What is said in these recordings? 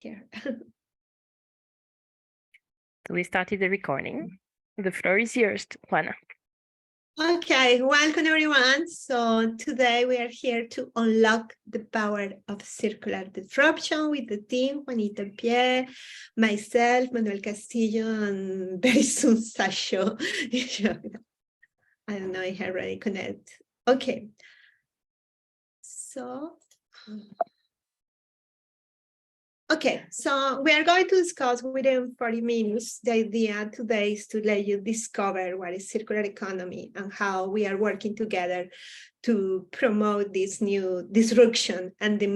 here. So we started the recording. The floor is yours, Juana. Okay, welcome everyone. So today we are here to unlock the power of circular disruption with the team, Juanita Pierre, myself, Manuel Castillo, and very soon Sasho. I don't know if I already connect. Okay. Okay, so we are going to discuss within 40 minutes. The idea today is to let you discover what is circular economy and how we are working together to promote this new disruption and the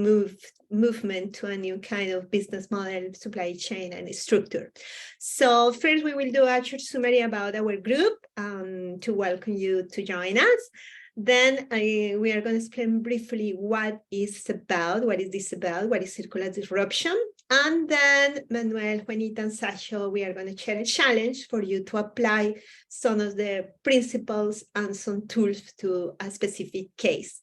movement to a new kind of business model, supply chain, and structure. So first, we will do a short summary about our group to welcome you to join us. Then we are going to explain briefly what is this about, what is circular disruption. And then Manuel, Juanita, and Sasha, we are going to share a challenge for you to apply some of the principles and some tools to a specific case.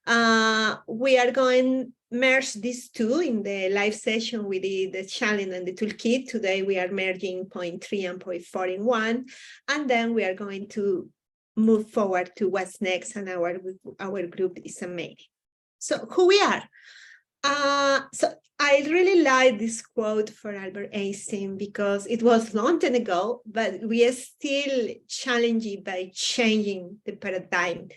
We are going to merge these two in the live session. We did the challenge and the toolkit. Today we are merging point 3 and point 4 in one. And then we are going to move forward to what's next, and our group is amazing. So who we are? So I really like this quote for Albert Einstein because it was long time ago, but we are still challenging by changing the paradigm.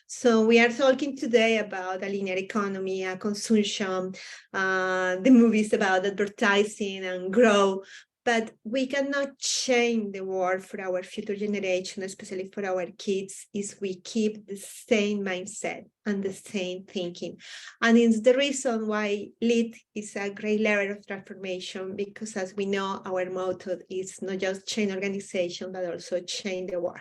So we are talking today about a linear economy, a consumption, the movies about advertising and grow. But we cannot change the world for our future generation, especially for our kids, if we keep the same mindset and the same thinking. And it's the reason why LEAD is a great level of transformation, because as we know, our motto is not just change organization, but also change the world.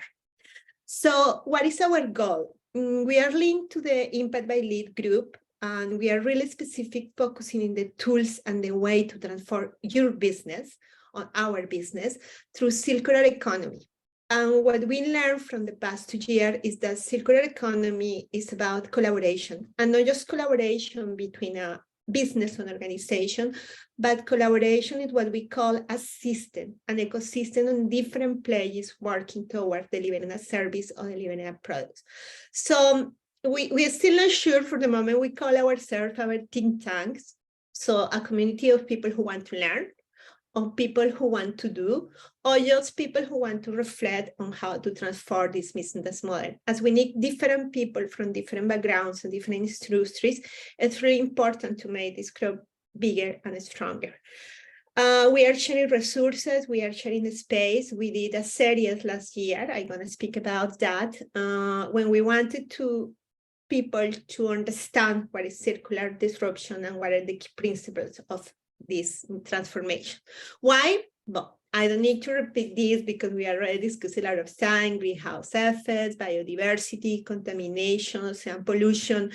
So what is our goal? We are linked to the Impact by LEAD group, and we are really specific, focusing in the tools and the way to transform your business, on our business, through circular economy. And what we learned from the past 2 years is that circular economy is about collaboration, and not just collaboration between a business and organization, but collaboration is what we call a system, an ecosystem on different players working towards delivering a service or delivering a product. So we are still not sure for the moment. We call ourselves our think tanks. So a community of people who want to learn, of people who want to do, or just people who want to reflect on how to transform this business model. As we need different people from different backgrounds and different industries, it's really important to make this club bigger and stronger. We are sharing resources, we are sharing the space. We did a series last year, I'm going to speak about that, when we wanted people to understand what is circular disruption and what are the key principles of this transformation. Why? Well, I don't need to repeat this because we already discussed a lot of time: greenhouse effects, biodiversity, contamination, ocean pollution.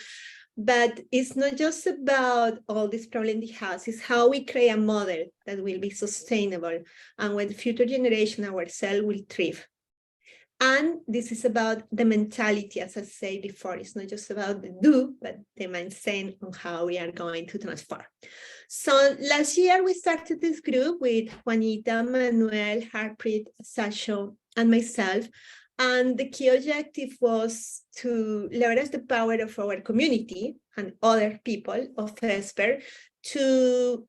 But it's not just about all these problems it has, it's how we create a model that will be sustainable and when the future generation ourselves will thrive. And this is about the mentality, as I said before. It's not just about the do, but the mindset on how we are going to transform. So last year, we started this group with Juanita, Manuel, Harpreet, Sasha, and myself. And the key objective was to leverage the power of our community and other people of expert to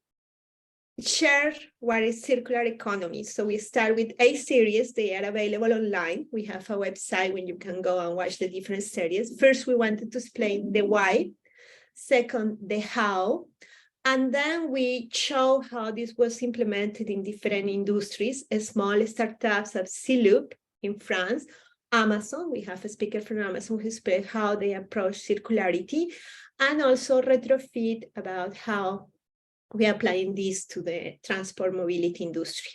share what is circular economy. So we start with 8 series. They are available online. We have a website where you can go and watch the different series. First, we wanted to explain the why. Second, the how. And then we show how this was implemented in different industries, small startups of C-Loop in France, Amazon. We have a speaker from Amazon who explains how they approach circularity, and also retrofit about how we are applying this to the transport mobility industry.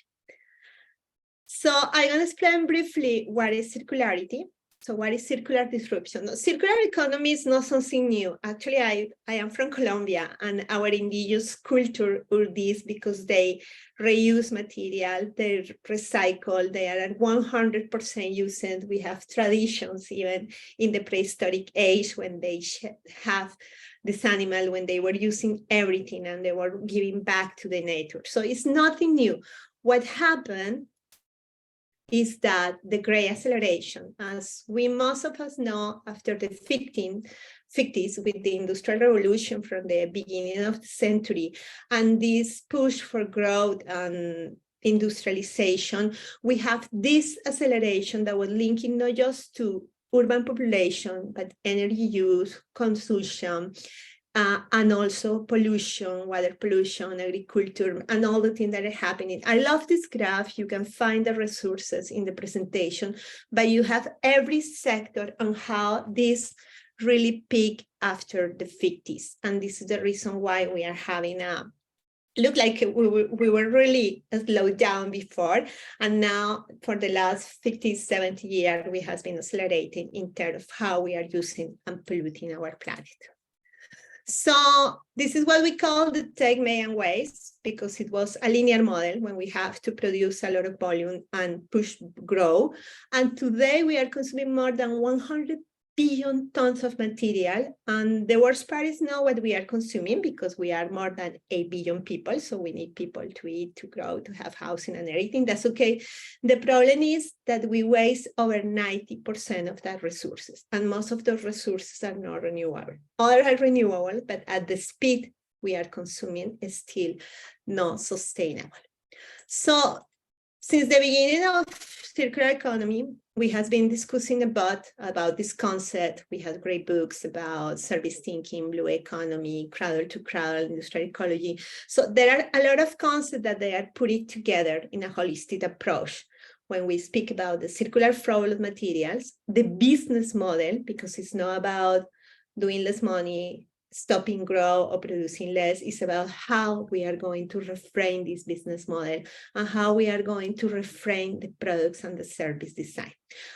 So I'm going to explain briefly what is circularity. So what is circular disruption? No, circular economy is not something new. Actually, I am from Colombia, and our indigenous culture are this because they reuse material, they recycle, they are at 100% used. We have traditions even in the prehistoric age when they have this animal when they were using everything and they were giving back to the nature. So it's nothing new. What happened is that the great acceleration, as most of us know, after the 50s with the Industrial Revolution from the beginning of the century, and this push for growth and industrialization, we have this acceleration that was linking not just to urban population, but energy use, consumption, and also pollution, water pollution, agriculture, and all the things that are happening. I love this graph. You can find the resources in the presentation, but you have every sector on how this really peaked after the 50s. And this is the reason why we are having look like we were really slowed down before, and now for the last 50, 70 years, we have been accelerating in terms of how we are using and polluting our planet. So this is what we call the take, make, and waste, because it was a linear model when we have to produce a lot of volume and push grow. And today we are consuming more than 100 billion tons of material. And the worst part is not what we are consuming, because we are more than 8 billion people. So we need people to eat, to grow, to have housing and everything. That's okay. The problem is that we waste over 90% of that resources. And most of those resources are not renewable. Others are renewable, but at the speed we are consuming is still not sustainable. So since the beginning of circular economy, we have been discussing about this concept. We have great books about service thinking, blue economy, cradle to cradle, industrial ecology. So there are a lot of concepts that they are putting together in a holistic approach. When we speak about the circular flow of materials, the business model, because it's not about doing less money, stopping grow or producing less, is about how we are going to reframe this business model and how we are going to reframe the products and the service design.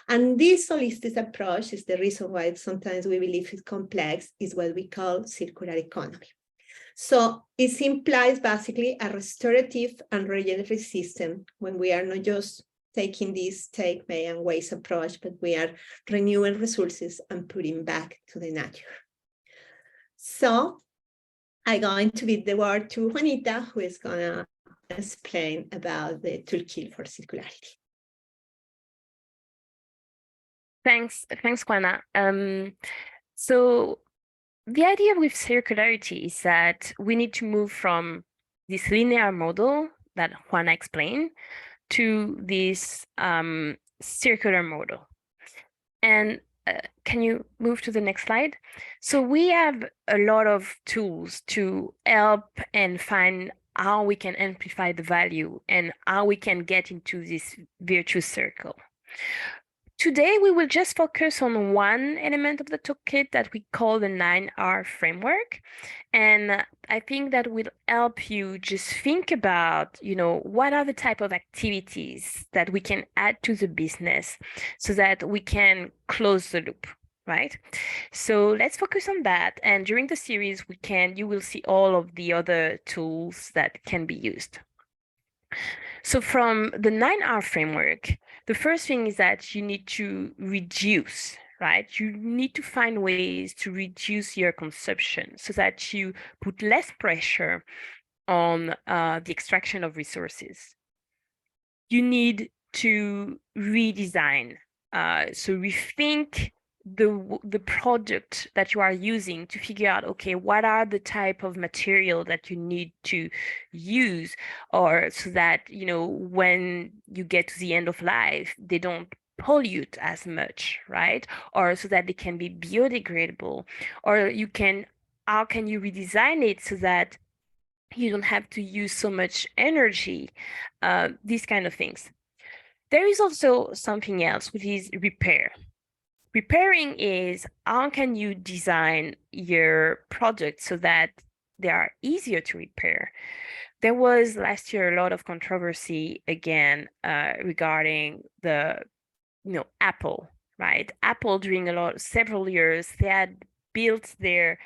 And this holistic approach is the reason why sometimes we believe it's complex, is what we call circular economy. So it implies basically a restorative and regenerative system when we are not just taking this take, make, and waste approach, but we are renewing resources and putting back to the nature. So I'm going to give the word to Juanita, who is going to explain about the toolkit for circularity. Thanks, Juana. So the idea with circularity is that we need to move from this linear model that Juana explained to this circular model. And can you move to the next slide? So we have a lot of tools to help and find how we can amplify the value and how we can get into this virtuous circle. Today, we will just focus on one element of the toolkit that we call the 9R framework. And I think that will help you just think about, what are the type of activities that we can add to the business so that we can close the loop, right? So let's focus on that. And during the series, you will see all of the other tools that can be used. So from the 9R framework, the first thing is that you need to reduce, right? You need to find ways to reduce your consumption so that you put less pressure on the extraction of resources. You need to redesign, so rethink the product that you are using to figure out, okay, what are the type of material that you need to use, or so that, when you get to the end of life, they don't pollute as much, right? Or so that they can be biodegradable, or how can you redesign it so that you don't have to use so much energy, these kind of things. There is also something else, which is repair. Repairing is how can you design your product so that they are easier to repair. There was last year a lot of controversy again regarding the Apple, right? Apple during several years, they had built their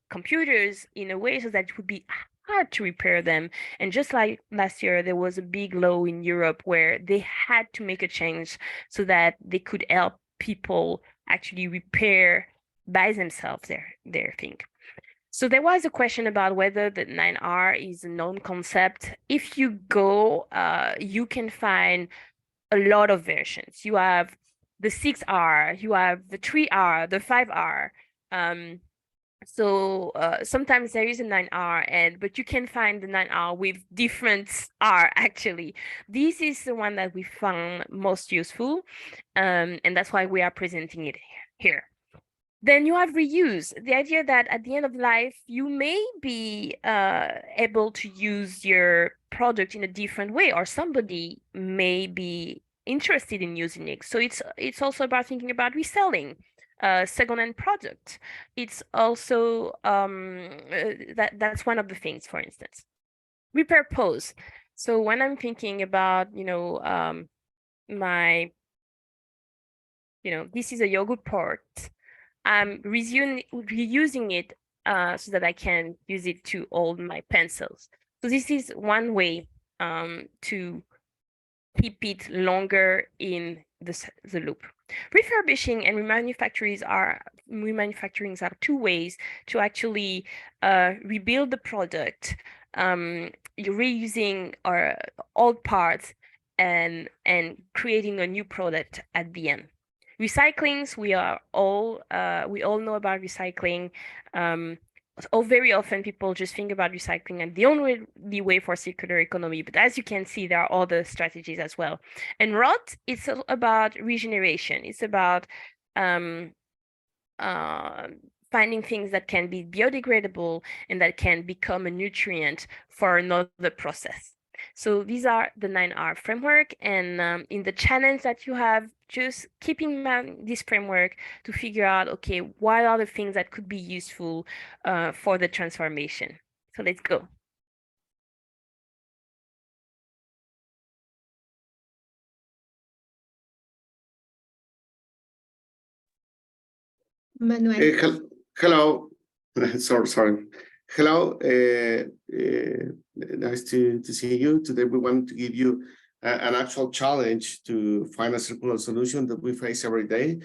computers in a way so that it would be hard to repair them. And just like last year, there was a big law in Europe where they had to make a change so that they could help people actually repair by themselves their thing. So there was a question about whether the 9R is a known concept. If you go, you can find a lot of versions. You have the 6R, you have the 3R, the 5R. So sometimes there is a 9R, but you can find the 9R with different R actually. This is the one that we found most useful, and that's why we are presenting it here. Then you have reuse, the idea that at the end of life, you may be able to use your product in a different way, or somebody may be interested in using it. So it's also about thinking about reselling second-hand product. It's also that's one of the things, for instance. Repurpose. So when I'm thinking about, this is a yogurt pot. I'm reusing it so that I can use it to hold my pencils. So this is one way to keep it longer in the loop. Refurbishing and remanufacturing are two ways to actually rebuild the product. You're reusing our old parts and creating a new product at the end. Recyclings, we all know about recycling. Very often people just think about recycling and the only way for circular economy, but as you can see, there are other strategies as well. And rot, it's about regeneration. It's about finding things that can be biodegradable and that can become a nutrient for another process. So these are the 9R framework, and in the challenge that you have, just keep in mind this framework to figure out, okay, what are the things that could be useful for the transformation. So let's go. Manuel. Hello. sorry. Hello. Nice to see you. Today we want to give you an actual challenge to find a circular solution that we face every day.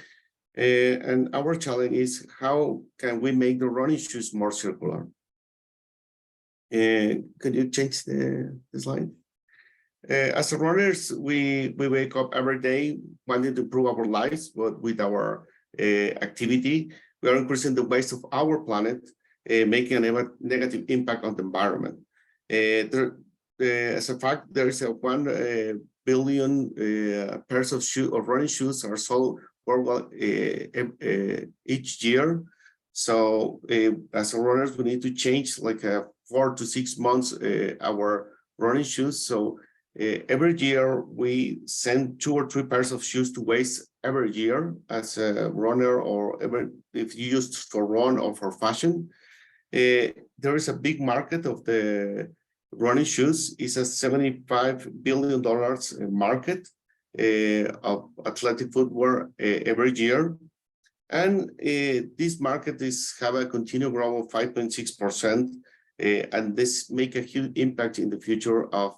And our challenge is, how can we make the running shoes more circular? Can you change the slide? As runners, we wake up every day wanting to improve our lives, but with our activity, we are increasing the waste of our planet, making a negative impact on the environment. As a fact, there is a 1 billion pairs of running shoes are sold worldwide each year. So as runners, we need to change like 4 to 6 months our running shoes. So every year we send 2 or 3 pairs of shoes to waste every year as a runner, or if you use for run or for fashion. There is a big market of the running shoes. It's a $75 billion market of athletic footwear every year. And this market have a continued growth of 5.6%. And this make a huge impact in the future of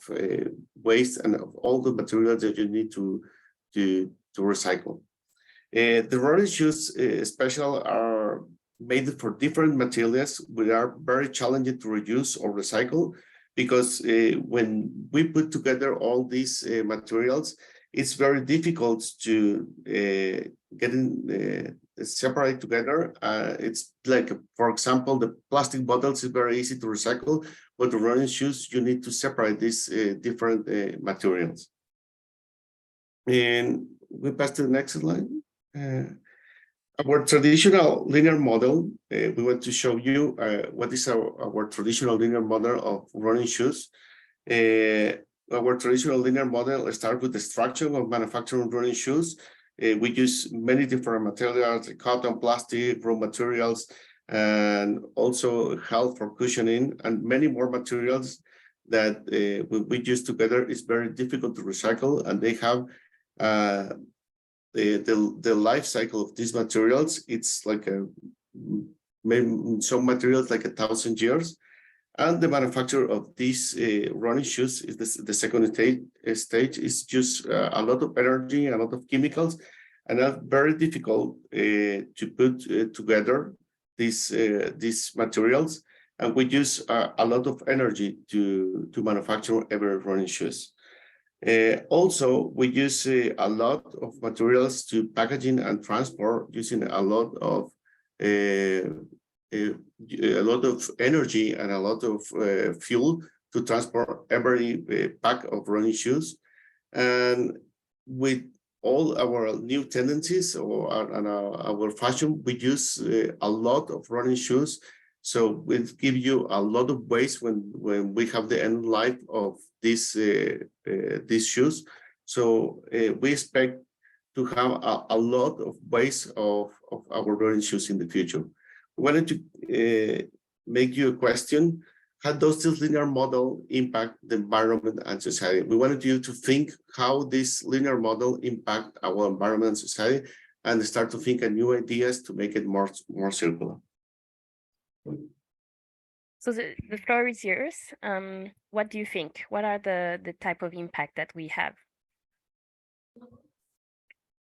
waste and of all the materials that you need to recycle. The running shoes, especially, are made for different materials, which are very challenging to reduce or recycle, because when we put together all these materials, it's very difficult to get separate together. It's like, for example, the plastic bottles is very easy to recycle, but the running shoes, you need to separate these different materials. And we pass to the next slide. Our traditional linear model, we want to show you what is our traditional linear model of running shoes. Our traditional linear model starts with the structure of manufacturing running shoes. We use many different materials, like cotton, plastic, raw materials, and also help for cushioning, and many more materials that we use together. Is very difficult to recycle, and they have the life cycle of these materials. It's like some materials like 1,000 years. And the manufacture of these running shoes is the second stage is just a lot of energy, a lot of chemicals, and that's very difficult to put together. these materials, and we use a lot of energy to manufacture every running shoes. Also, we use a lot of materials to packaging and transport, using a lot of energy and a lot of fuel to transport every pack of running shoes. And with all our new tendencies and our fashion, we use a lot of running shoes. So it give you a lot of waste when we have the end life of these shoes. So we expect to have a lot of waste of our running shoes in the future. We wanted to make you a question: how does this linear model impact the environment and society? We wanted you to think how this linear model impact our environment and society, and start to think of new ideas to make it more circular. So the floor is yours. What do you think? What are the type of impact that we have?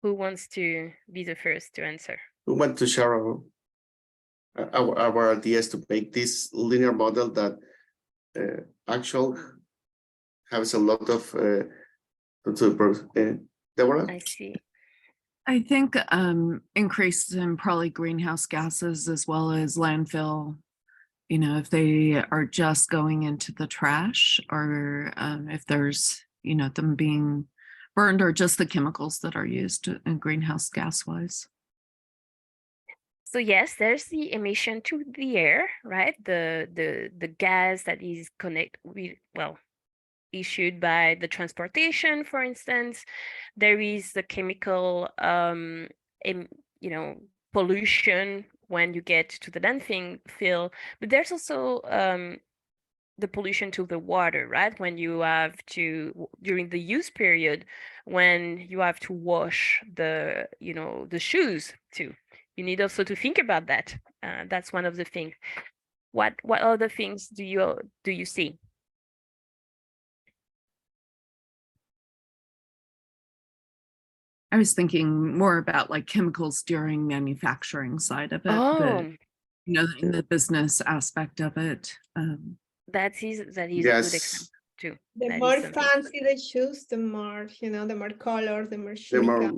Who wants to be the first to answer? We want to share our ideas to make this linear model that actually has a lot of Deborah? I see. I think increase in probably greenhouse gases as well as landfill, you know, if they are just going into the trash, or if there's, you know, them being burned, or just the chemicals that are used in greenhouse gas wise. So yes, there's the emission to the air, right? The gas that is issued by the transportation, for instance. There is the chemical, pollution when you get to the landfill, but there's also the pollution to the water, right? When you have to, during the use period, when you have to wash the shoes too. You need also to think about that. That's one of the things. What other things do you see? I was thinking more about like chemicals during manufacturing side of it. Oh, you know, in the business aspect of it. that is Yes. a good example too. The That more is something. fancy the shoes, the more, the more color, the more The chic, more, the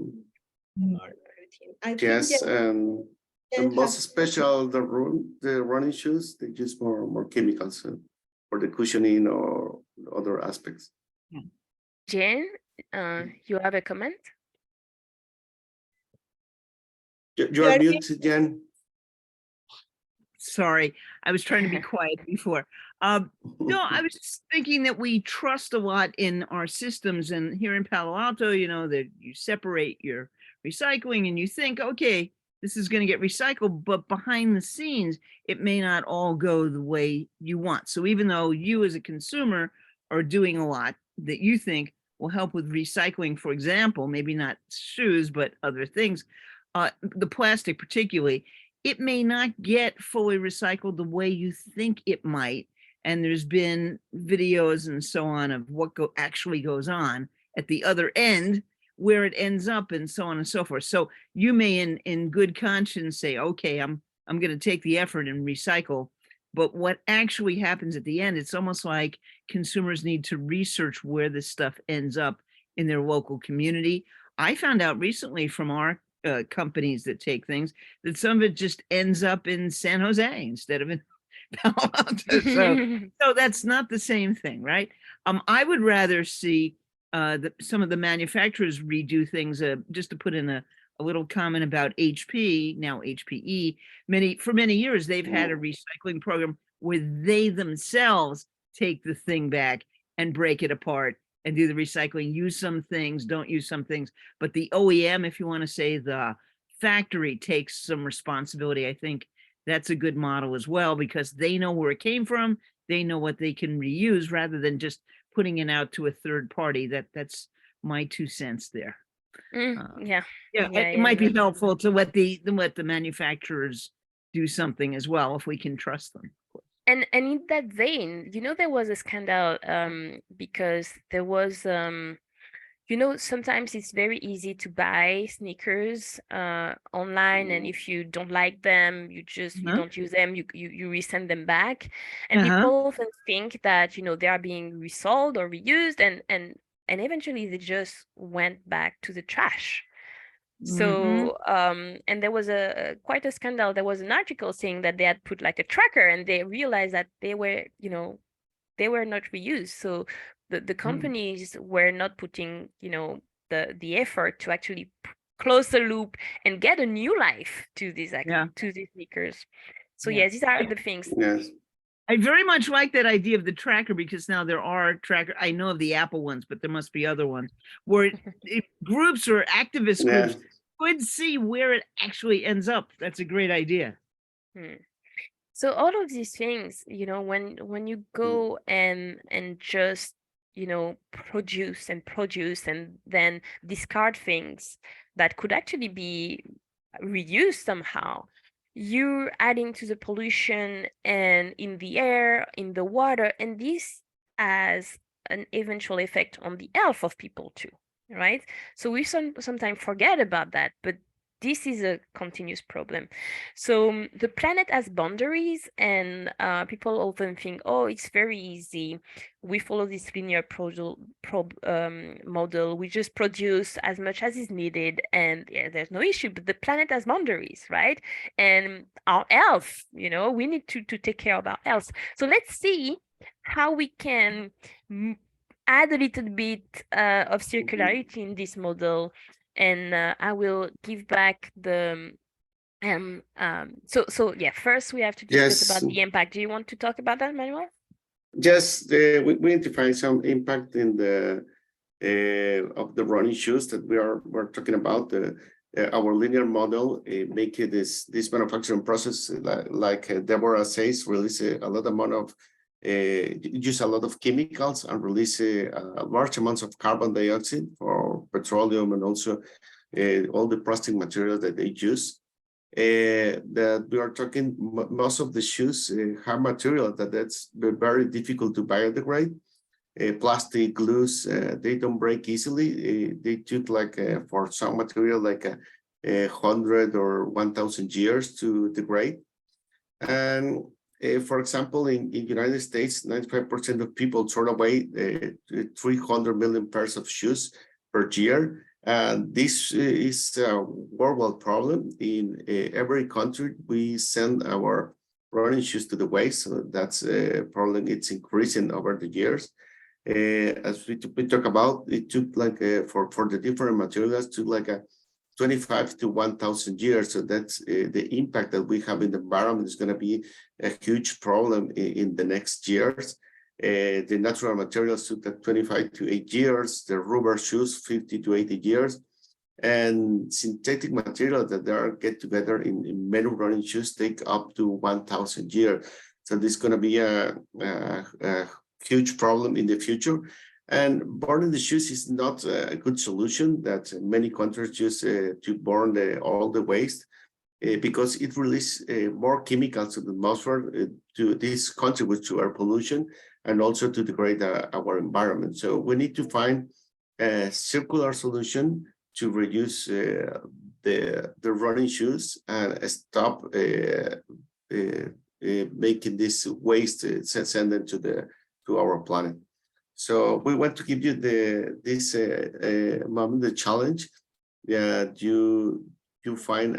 more everything. I think yes, and Jen most has- special the running shoes, they use more chemicals for the cushioning or other aspects. Jen, you have a comment? You are muted, Jen. Sorry, I was trying to be quiet before. No, I was just thinking that we trust a lot in our systems, and here in Palo Alto, you know, that you separate your recycling and you think, okay, this is going to get recycled, but behind the scenes, it may not all go the way you want. So even though you as a consumer are doing a lot that you think will help with recycling, for example, maybe not shoes, but other things, the plastic particularly, it may not get fully recycled the way you think it might. And there's been videos and so on of what actually goes on at the other end, where it ends up, and so on and so forth. So you may in good conscience say, okay, I'm going to take the effort and recycle. But what actually happens at the end, it's almost like consumers need to research where this stuff ends up in their local community. I found out recently from our companies that take things that some of it just ends up in San Jose instead of in Palo Alto. So that's not the same thing, right? I would rather see some of the manufacturers redo things. Just to put in a little comment about HP, now HPE, for many years they've had a recycling program where they themselves take the thing back and break it apart and do the recycling, use some things, don't use some things. But the OEM, if you want to say the factory, takes some responsibility. I think that's a good model as well, because they know where it came from. They know what they can reuse rather than just putting it out to a third party. That's my 2 cents there. Yeah. It might be helpful to let the manufacturers do something as well, if we can trust them. And in that vein, there was a scandal because there was You know, sometimes it's very easy to buy sneakers online, and if you don't like them, you Uh-huh. don't use them, you resend them back. And Uh-huh. people often think that, they are being resold or reused, and eventually they just went back to the trash. Mhm. So, and there was quite a scandal. There was an article saying that they had put like a tracker, and they realized that they were not reused. So the companies were not putting, the effort to actually close the loop and get a new life to Yeah. these sneakers. So Yeah. yes, these are the things. Yes. I very much like that idea of the tracker, because now there are tracker. I know of the Apple ones, but there must be other ones where groups or activist groups Yes. could see where it actually ends up. That's a great idea. Hmm. So all of these things, when you go and just, produce and then discard things that could actually be reused somehow, you're adding to the pollution and in the air, in the water, and this has an eventual effect on the health of people too, right? So we sometimes forget about that, but this is a continuous problem. So the planet has boundaries, and people often think, oh, it's very easy. We follow this linear model. We just produce as much as is needed, and yeah, there's no issue. But the planet has boundaries, right? And our health, we need to take care of our health. So let's see how we can add a little bit of circularity in this model, and I will give back the so yeah, first we have to discuss Yes. about the impact. Do you want to talk about that, Manuel? Just we identify some impact in the of the running shoes that we're talking about. Our linear model make it this manufacturing process like Deborah says, release a lot amount of use a lot of chemicals and release large amounts of carbon dioxide for petroleum, and also all the plastic materials that they use. That we are talking, most of the shoes have material that's very difficult to biodegrade. Plastic glues, they don't break easily. They took like for some material like 100 or 1,000 years to degrade. And for example, in United States, 95% of people throw away 300 million pairs of shoes per year. And this is a worldwide problem. In every country, we send our running shoes to the waste. So that's a problem. It's increasing over the years. As we talk about, it took like for the different materials, took like a 25 to 1,000 years. So that's the impact that we have in the environment is going to be a huge problem in the next years. The natural materials took like 25 to 8 years, the rubber shoes 50 to 80 years, and synthetic materials that are get together in many running shoes take up to 1,000 years. So this is going to be a huge problem in the future. And burning the shoes is not a good solution that many countries use to burn all the waste because it releases more chemicals to the atmosphere to this contributes to air pollution and also to degrade our environment. So we need to find a circular solution to reduce the running shoes and stop making this waste send them to our planet. So we want to give you this moment, the challenge that you find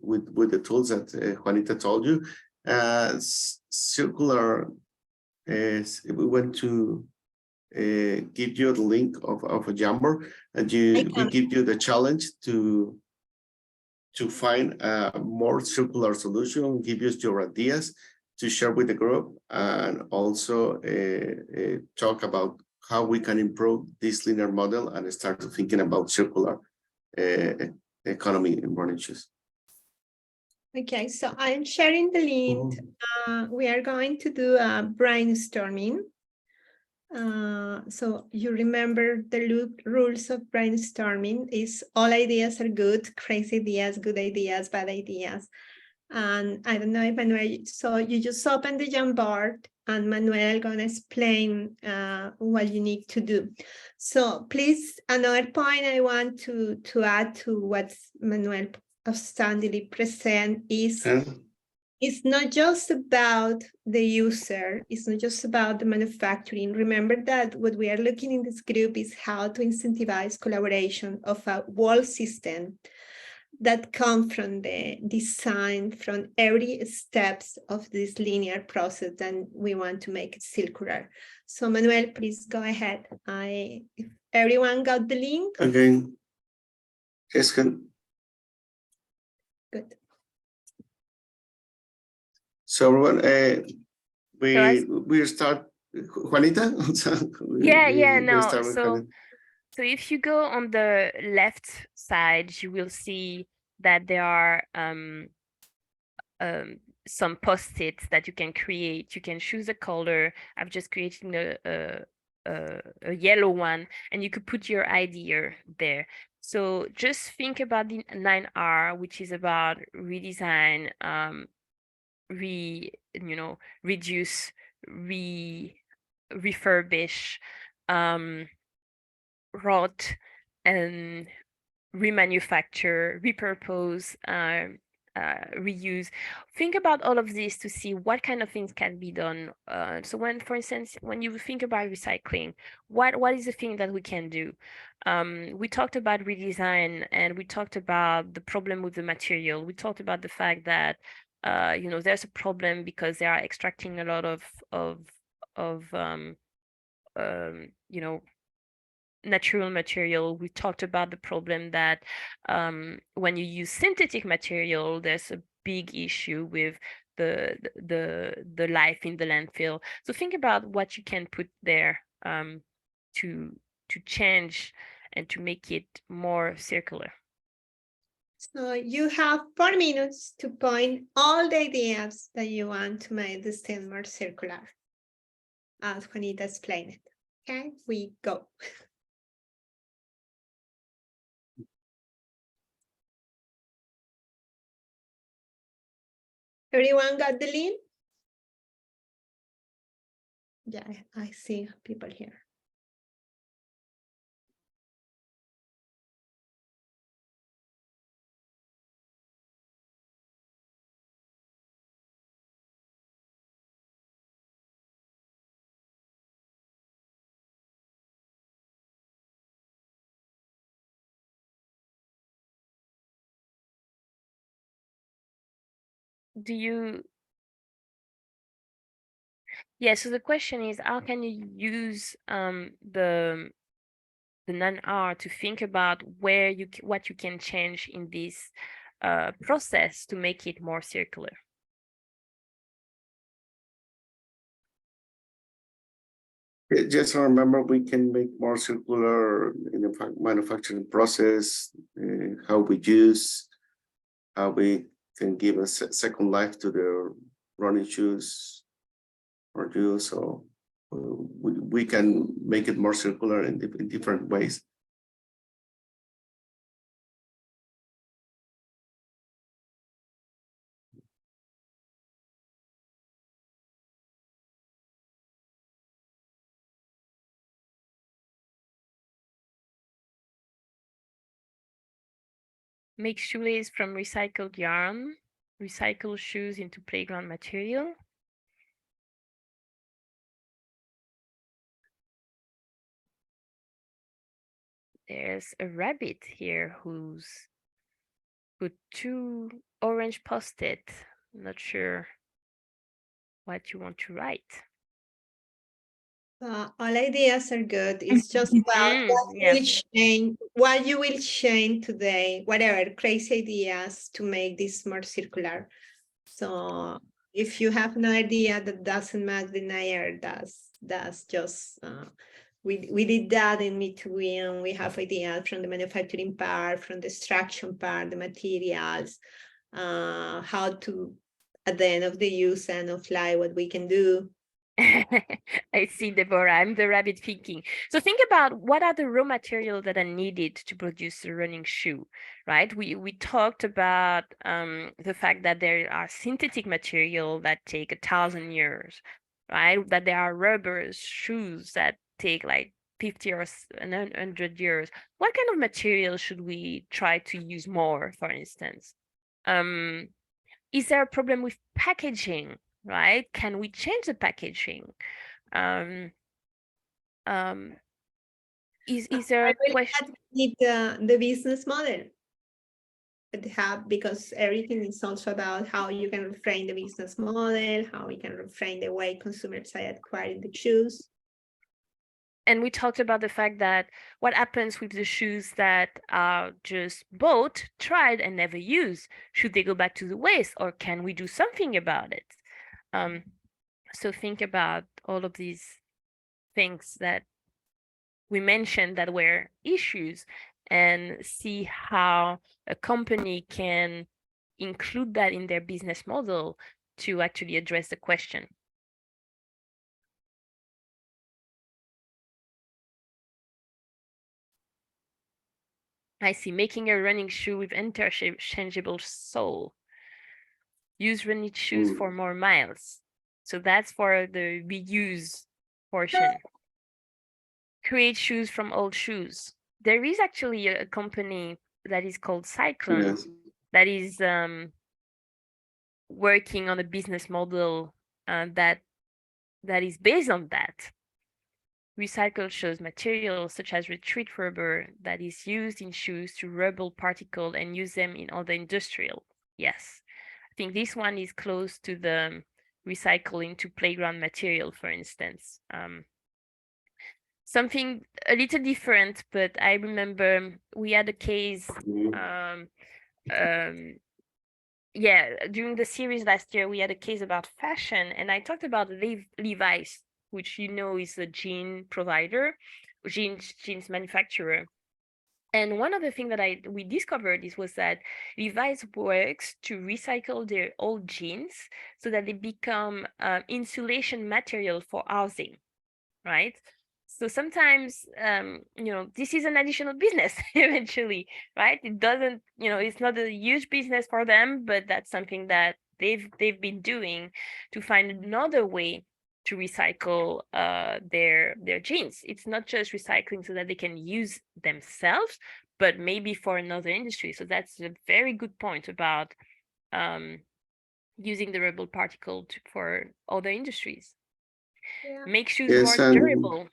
with the tools that Juanita told you. Circular, we want to give you the link of a Jamboard, and we give you the challenge to find a more circular solution, give us your ideas to share with the group, and also talk about how we can improve this linear model and start thinking about circular economy in running shoes. Okay, so I'm sharing the link. We are going to do a brainstorming. So you remember the rules of brainstorming is all ideas are good, crazy ideas, good ideas, bad ideas. And I don't know if I know, so you just open the Jamboard and Manuel gonna explain what you need to do. So please, another point I want to add to what Manuel outstandingly present is it's not just about the user, it's not just about the manufacturing. Remember that what we are looking in this group is how to incentivize collaboration of a whole system that come from the design, from every steps of this linear process, and we want to make it circular. So Manuel, please go ahead. If everyone got the link? Again, yes, can. Good. So everyone, we start, Juanita? No. So if you go on the left side, you will see that there are some post-its that you can create. You can choose a color. I've just created a yellow one, and you could put your idea there. So just think about the 9R, which is about redesign, reduce, refurbish, rot, and remanufacture, repurpose, reuse. Think about all of this to see what kind of things can be done. So when, for instance, when you think about recycling, what is the thing that we can do? We talked about redesign, and we talked about the problem with the material. We talked about the fact that there's a problem because they are extracting a lot of natural material. We talked about the problem that when you use synthetic material, there's a big issue with the life in the landfill. So think about what you can put there to change and to make it more circular. So you have 4 minutes to point all the ideas that you want to make the system more circular, as Juanita explained it. Okay, we go. Everyone got the link? Yeah, I see people here. So the question is, how can you use the 9R to think about what you can change in this process to make it more circular? Just remember, we can make more circular in the manufacturing process, how we use, how we can give a second life to the running shoes or use. So we can make it more circular in different ways. Make shoelace from recycled yarn, recycle shoes into playground material. There's a rabbit here who's put 2 orange post-it. Not sure what you want to write. All ideas are good. It's just about what you will change today, whatever crazy ideas to make this more circular. So if you have an idea that doesn't match the NIR, that's just we did that in Me2We, and we have ideas from the manufacturing part, from the extraction part, the materials, how to at the end of the use and of life what we can do. I see, Deborah. I'm the rabbit thinking. So think about what are the raw materials that are needed to produce a running shoe, right? We talked about the fact that there are synthetic material that take 1,000 years right? That there are rubber shoes that take like 50 or 100 years. What kind of material should we try to use more, for instance? Is there a problem with packaging, right? Can we change the packaging? Is there a question? Need the business model that they have, because everything is also about how you can reframe the business model, how we can reframe the way consumers are acquiring the shoes. And we talked about the fact that what happens with the shoes that are just bought, tried, and never used? Should they go back to the waste, or can we do something about it? So think about all of these things that we mentioned that were issues, and see how a company can include that in their business model to actually address the question. I see, making a running shoe with interchangeable sole. Use running shoes for more miles. So that's for the reuse portion. Create shoes from old shoes. There is actually a company that is called Cyclone, Yes. that is working on a business model that is based on that. Recycle shoes materials such as retreat rubber that is used in shoes to rubble particle and use them in other industrial. Yes, I think this one is close to the recycling to playground material, for instance. Something a little different, but I remember we had a case yeah, during the series last year, we had a case about fashion, and I talked about Levi's, which is a jean provider, jeans manufacturer. And one of the things that we discovered was that Levi's works to recycle their old jeans so that they become insulation material for housing, right? So sometimes, this is an additional business eventually, right? It doesn't, it's not a huge business for them, but that's something that they've been doing to find another way to recycle their jeans. It's not just recycling so that they can use themselves, but maybe for another industry. So that's a very good point about using the rubble particle for other industries. Yeah. Make shoes Yes, more durable.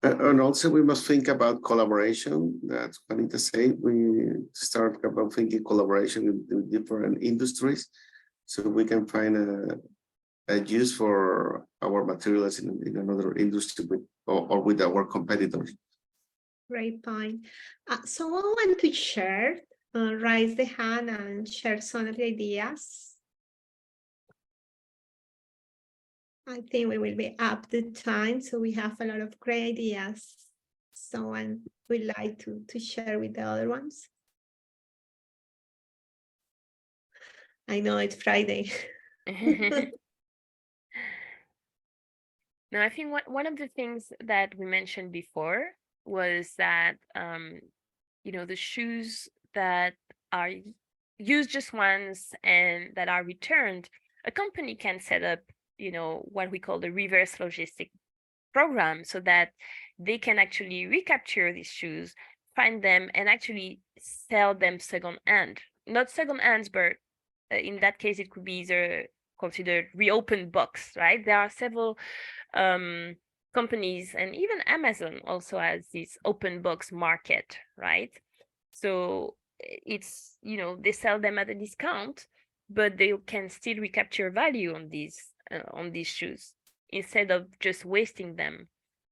And also we must think about collaboration. That's what I need to say. We start about thinking collaboration with different industries, so we can find a use for our materials in another industry or with our competitors. Great point. Someone want to share, raise the hand and share some of the ideas. I think we will be up the time, so we have a lot of great ideas. Someone would like to share with the other ones? I know it's Friday. No, I think one of the things that we mentioned before was that the shoes that are used just once and that are returned, a company can set up what we call the reverse logistic program, so that they can actually recapture these shoes, find them, and actually sell them second hand. Not second hands, but in that case it could be either considered reopened box, right? There are several companies, and even Amazon also has this open box market, right? So it's they sell them at a discount, but they can still recapture value on these shoes instead of just wasting them.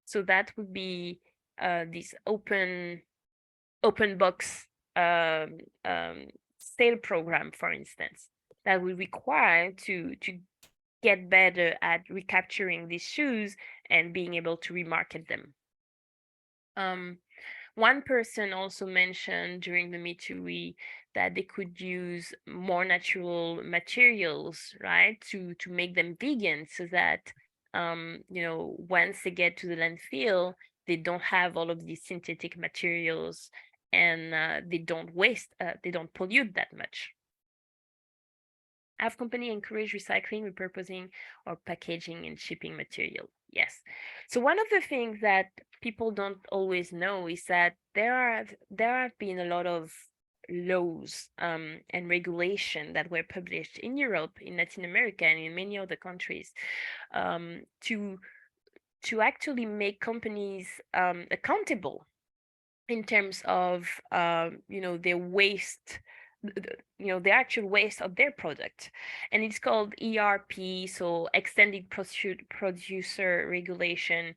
So that would be this open box sale program, for instance, that will require to get better at recapturing these shoes and being able to remarket them. One person also mentioned during the Me Too Week that they could use more natural materials, right, to make them vegan, so that once they get to the landfill, they don't have all of these synthetic materials, and they don't waste, they don't pollute that much. Have companies encourage recycling, repurposing, or packaging and shipping material? Yes. So one of the things that people don't always know is that there have been a lot of laws and regulation that were published in Europe, in Latin America, and in many other countries to actually make companies accountable in terms of their waste, the actual waste of their product. And it's called ERP, so Extended Producer Regulation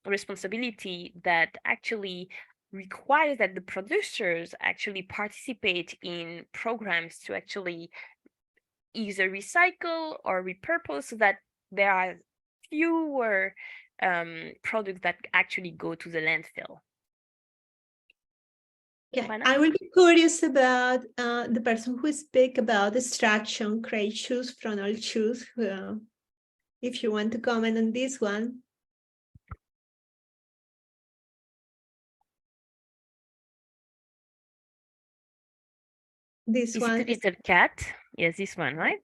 responsibility, that actually requires that the producers actually participate in programs to actually either recycle or repurpose, so that there are fewer products that actually go to the landfill. Yeah, Juana? I will be curious about the person who speak about extraction, create shoes from all shoes. If you want to comment on this one. This Is one. it a little cat? Yes, this one, right?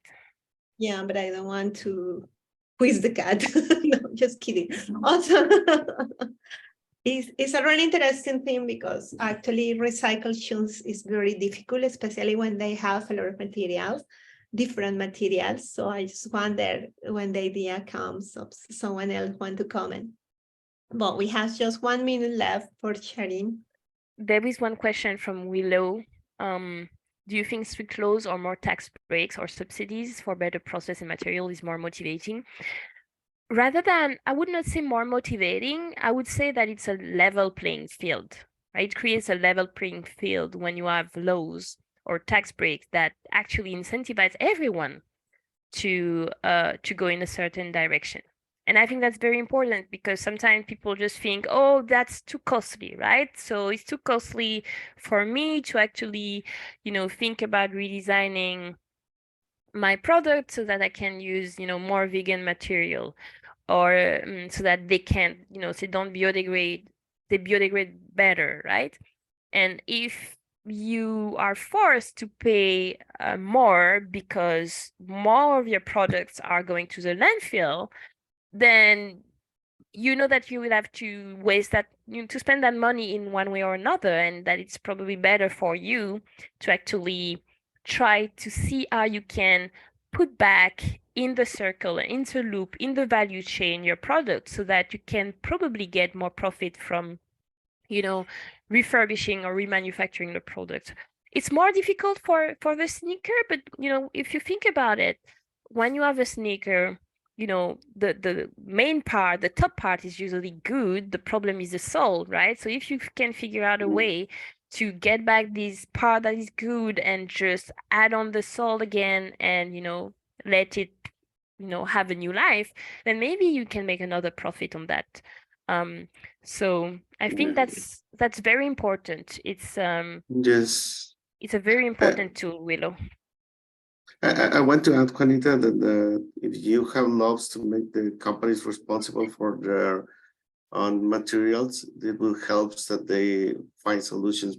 Yeah, but I don't want to quiz the cat. No, just kidding. Also, it's a really interesting thing, because actually recycled shoes is very difficult, especially when they have a lot of materials, different materials. So I just wonder when the idea comes of someone else want to comment. But we have just 1 minute left for sharing. There is one question from Willow. Do you think strict laws or more tax breaks or subsidies for better process and material is more motivating? Rather than, I would not say more motivating, I would say that it's a level playing field, right? It creates a level playing field when you have laws or tax breaks that actually incentivize everyone to go in a certain direction. And I think that's very important, because sometimes people just think, oh, that's too costly, right? So it's too costly for me to actually, think about redesigning my product so that I can use, more vegan material, or so that they can, they don't biodegrade, they biodegrade better, right? And if you are forced to pay more because more of your products are going to the landfill, then you know that you will have to waste that, to spend that money in one way or another, and that it's probably better for you to actually try to see how you can put back in the circle, in the loop, in the value chain your product, so that you can probably get more profit from, refurbishing or remanufacturing the product. It's more difficult for the sneaker, but if you think about it, when you have a sneaker, the main part, the top part is usually good. The problem is the sole, right? So if you can figure out a way to get back this part that is good and just add on the sole again, and let it have a new life, then maybe you can make another profit on that. So I think that's very important. It's Yes. it's a very important tool, Willow. I want to add, Juanita, that if you have laws to make the companies responsible for their own materials, it will help that they find solutions